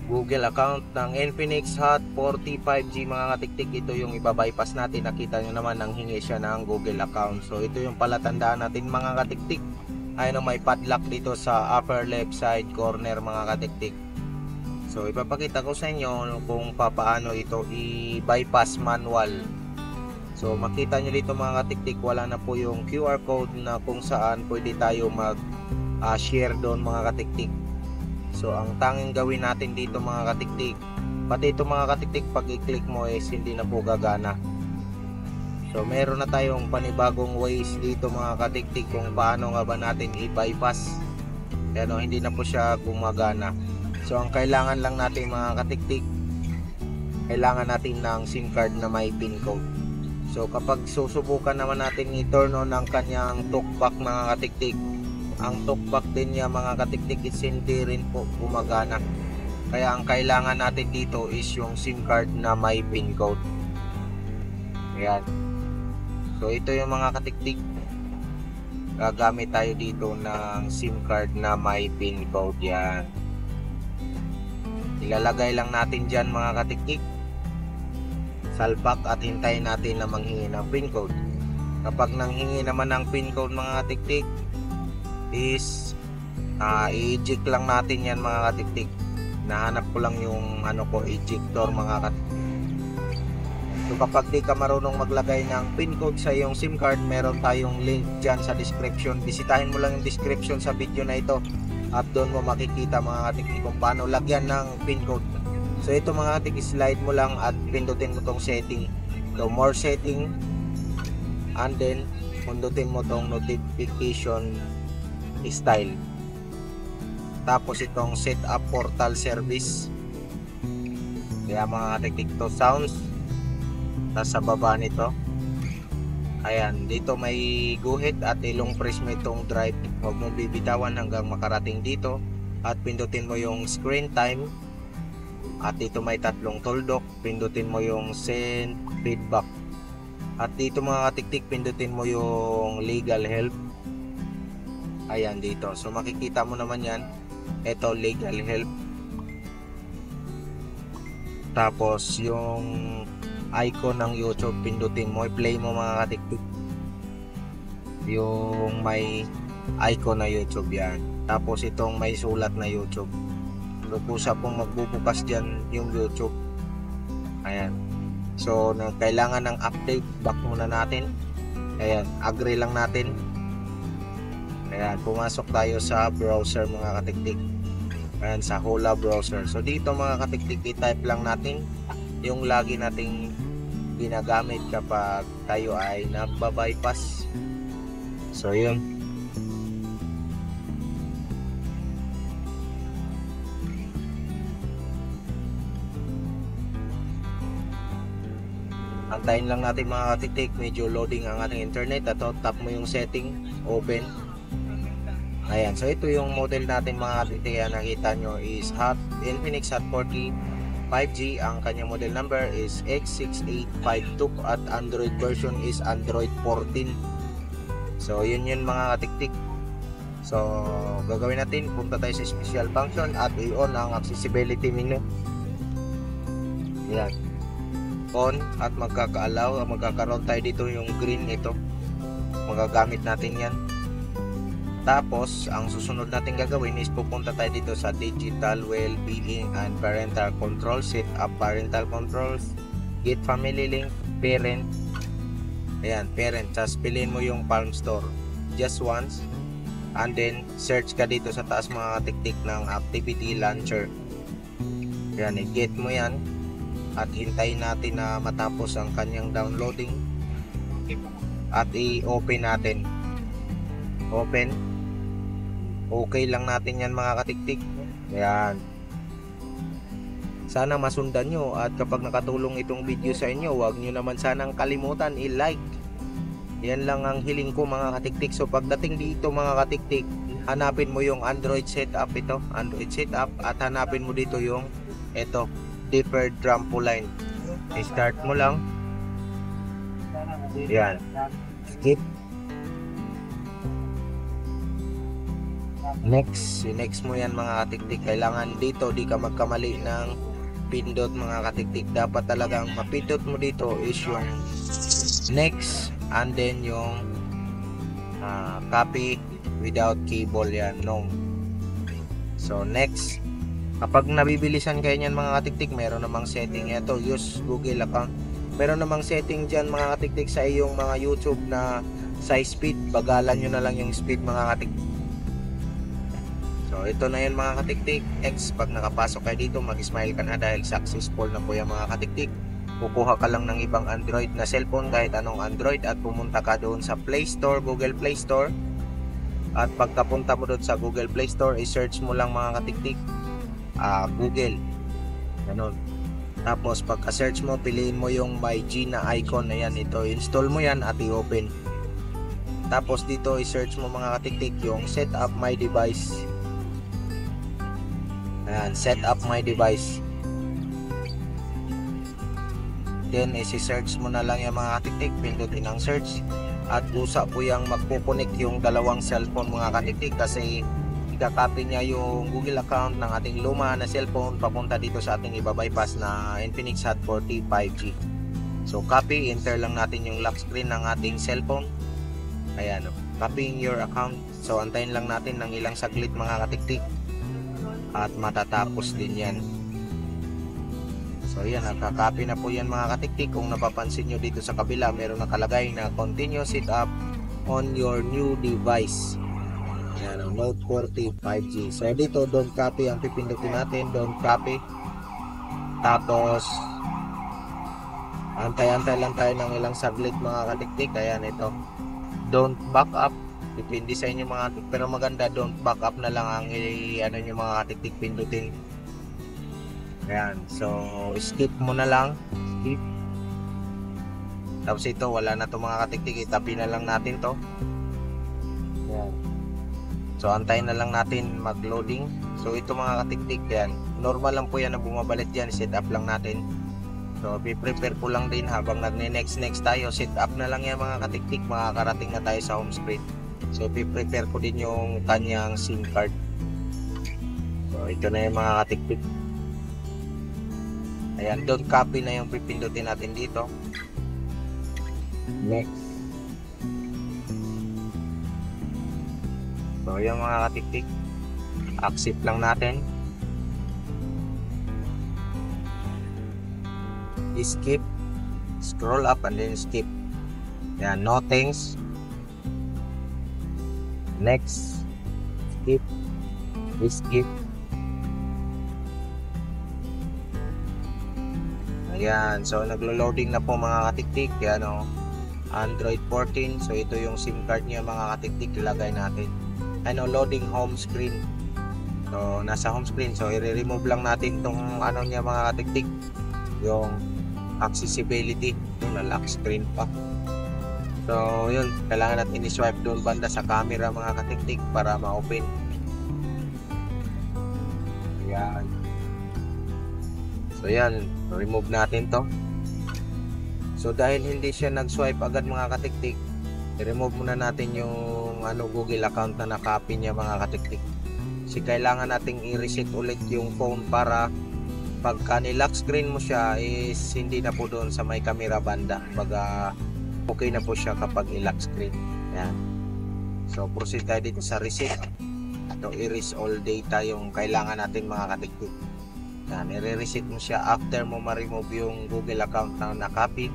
Google account ng Infinix Hot 40 5G mga katiktik. Ito yung ibabypass natin. Nakita nyo naman nang hingi siya ng Google account. So ito yung palatandaan natin mga katiktik. Ayun, may padlock dito sa upper left side corner mga katiktik. So ipapakita ko sa inyo kung paano ito i-bypass manual. So makita nyo dito mga katiktik, wala na po yung QR code na kung saan pwede tayo mag share doon mga katiktik. So ang tanging gawin natin dito mga katiktik, pati ito mga katiktik, pag i-click mo is hindi na po gagana. So meron na tayong panibagong ways dito mga katiktik kung paano nga ba natin i-bypass. Kaya hindi na po siya gumagana. So ang kailangan lang natin mga katiktik, kailangan natin ng SIM card na may PIN code. So kapag susubukan naman natin i-turn on ang kanyang talkback mga katiktik, ang talkback din niya mga katiktik is hindi rin po gumagana. Kaya ang kailangan natin dito is yung SIM card na may PIN code. Ayan. So ito yung mga katiktik, gagamit tayo dito ng SIM card na may PIN code. Yan, ilalagay lang natin dyan mga katiktik, salpak, at hintayin natin na manghingi ng PIN code. Kapag nanghingi naman ng PIN code mga katiktik is i-eject lang natin yan mga katiktik. Nahanap ko lang yung ejector mga katiktik. So kapag di ka marunong maglagay ng PIN code sa iyong SIM card, meron tayong link dyan sa description. Bisitahin mo lang yung description sa video na ito at doon mo makikita mga katiktik kung paano lagyan ng PIN code. So ito mga katiktik, slide mo lang at pindutin mo tong setting, so more setting, and then pindutin mo tong notification style, tapos itong set up portal service. Kaya mga katiktik, to sounds, tapos sa baba nito, ayan, dito may guhit at ilong press mo itong drive. Huwag mong bibitawan hanggang makarating dito at pindutin mo yung screen time. At dito may tatlong tuldok, pindutin mo yung send feedback. At dito mga katiktik, pindutin mo yung legal help. Ayan dito, so makikita mo naman yan, ito legal help. Tapos yung icon ng YouTube, pindutin mo, i-play mo mga katiktik yung may icon na YouTube. Yan, tapos itong may sulat na YouTube, so kusa pong magbubukas dyan yung YouTube. Ayan, so kailangan ng update, back muna natin. Ayan, agree lang natin. Ayan, pumasok tayo sa browser mga katiktik. Ayan, sa Hula browser. So dito mga katiktik, i-type lang natin yung lagi nating ginagamit kapag tayo ay nagba-bypass. So yun, antayin lang natin mga katiktik, medyo loading ang ating internet. At tap mo yung setting, open. Ayan, so ito yung model natin mga katiktik. Nakita nyo is Infinix Hot 40 5G. Ang kanyang model number is X6852 at Android version is Android 14. So yun mga katiktik. So gagawin natin, punta tayo sa special function at i-on ang accessibility menu. Yan, on, at magkakaroon tayo dito yung green, ito magagamit natin yan. Tapos ang susunod natin gagawin is pupunta tayo dito sa digital well-being and parental control, set up parental controls, get family link, parent. Ayan, parent, tapos piliin mo yung Palm Store just once, and then search ka dito sa taas mga katiktik ng activity launcher. Ayan, i-get mo yan at hintayin natin na matapos ang kanyang downloading at i-open natin. Open, okay lang natin yan mga katiktik. Ayan, sana masundan nyo, at kapag nakatulong itong video sa inyo, huwag nyo naman sanang kalimutan i-like. Yan lang ang hiling ko mga katiktik. So pagdating dito mga katiktik, hanapin mo yung Android setup, ito Android setup, at hanapin mo dito yung ito deferred trampoline. I-start mo lang. Yan, skip. next mo yan mga katiktik. Kailangan dito di ka magkamali ng pindot mga katiktik. Dapat talagang mapindot mo dito is yung next and then yung copy without cable yan, no. So next, kapag nabibilisan kayo niyan mga katiktik, meron namang setting ito, use Google account. Meron namang setting dyan mga katiktik sa iyong mga YouTube na sa speed, bagalan nyo na lang yung speed mga katiktik. So ito na yan mga katiktik. Next, pag nakapasok kayo dito, mag-smile ka na dahil successful na po yan mga katiktik. Kukuha ka lang ng ibang Android na cellphone, kahit anong Android, at pumunta ka doon sa Play Store, Google Play Store. At pagkapunta mo doon sa Google Play Store, i-search mo lang mga katiktik Google, ganun. Tapos pagka-search mo, piliin mo yung My G na icon na yan. Ito, install mo yan at i-open. Tapos dito i-search mo mga katiktik yung set up my device. Ayan, set up my device. Then isi-search mo na lang yung mga katiktik, pindutin ang search. At usa po yung magpupunik yung dalawang cellphone mga katiktik, kasi ikakopy niya yung Google account ng ating luma na cellphone papunta dito sa ating iba-bypass na Infinix Hot 40 5G. So copy, enter lang natin yung lock screen ng ating cellphone. Ayan, copying your account. So antayin lang natin ng ilang saglit mga katiktik at matatapos din yan. So yan, nakaka-copy na po yan mga katiktik. Kung napapansin nyo dito sa kabila, meron nakalagay na continue setup on your new device. Yan, ang Note 40 5G. So dito, don't copy ang pipindutin natin, don't copy. Tapos antay-antay lang tayo ng ilang saglit mga katiktik. Ayan, ito, don't back up. Depende sa inyo mga katiktik, pero maganda don't back up na lang ang ano nyo mga katiktik pindutin. Ayan, so skip mo na lang, skip. Tapos ito, wala na to mga katiktik, itabi na lang natin to. Ayan. So antayin na lang natin mag-loading. So ito mga katiktik, yan, normal lang po yan na bumabalik yan, set up lang natin. So prepare ko lang din habang nagne-next tayo, set up na lang yan mga katiktik, makakarating na tayo sa home screen. So prepare ko din yung kanyang SIM card. So ito na yung mga katiktik. Ayan, don't copy na yung pipindutin natin dito. Next. So yung mga katiktik, accept lang natin. Skip, scroll up and then skip. Ayan, no thanks. Next, skip, skip. Ayan, so naglo-loading na po mga katiktik. Yan o, Android 14. So ito yung SIM card niya mga katiktik, ilagay natin. Ano, loading home screen. So nasa home screen. So i-remove lang natin tong ano niya mga katiktik, yung accessibility. Yung na-lock screen pa. So yun, kailangan natin i-swipe doon banda sa camera mga katiktik para ma-open. Ayan. So yan, remove natin to. So dahil hindi siya nag-swipe agad mga katiktik, i-remove muna natin yung Google account na nakopy niya mga katiktik. Kasi kailangan nating i-reset ulit yung phone para pagka ni-lock screen mo siya is hindi na po doon sa may camera banda. Baga okay na po siya kapag i-lock screen. Yan. So proceed tayo dito sa reset. Ito, erase all data yung kailangan natin mga katiktik. Yan, i-reset mo siya after mo ma-remove yung Google account na nakopy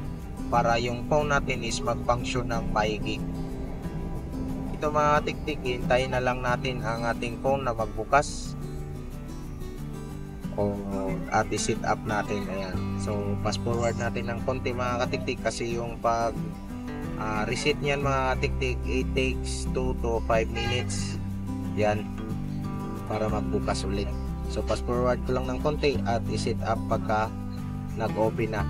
para yung phone natin is mag-function ng maigi. Ito mga katiktik, hintayin na lang natin ang ating phone na magbukas at i-set up natin. Ayan. So fast forward natin ng konti mga katiktik kasi yung pag reset niyan mga katiktik, it takes 2 to 5 minutes yan para magbukas ulit. So fast forward ko lang ng konti at i-set up pagka nag-open na.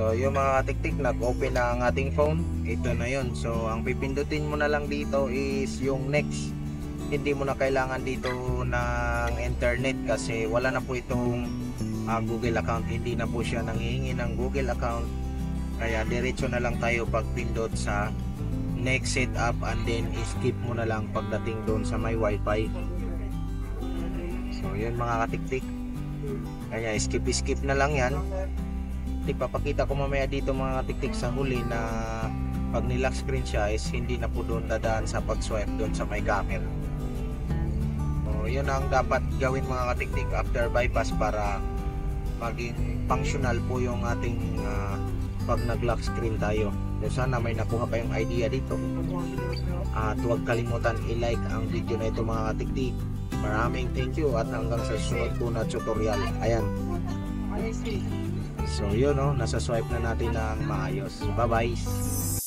So yung mga katiktik, nag-open na ang ating phone. Ito na yun. So ang pipindutin mo na lang dito is yung next. Hindi mo na kailangan dito ng internet kasi wala na po itong Google account. Hindi na po siya nanghihingi ng Google account. Kaya diretso na lang tayo pag pindot sa next setup, and then skip mo na lang pagdating doon sa may wifi. So yun mga katiktik, kaya skip na lang yan. Ipapakita ko mamaya dito mga katiktik sa huli na pag nilock screen siya is hindi na po doon dadaan sa pag-swipe doon sa may camera. So yun ang dapat gawin mga katiktik after bypass para maging functional po yung ating pag nag-lock screen tayo. So sana may nakuha kayong idea dito. At huwag kalimutan i-like ang video na ito mga katiktik. Maraming thank you at hanggang sa susunod po na tutorial. Ayan. So yun, nasa swipe na natin ng maayos. Bye bye.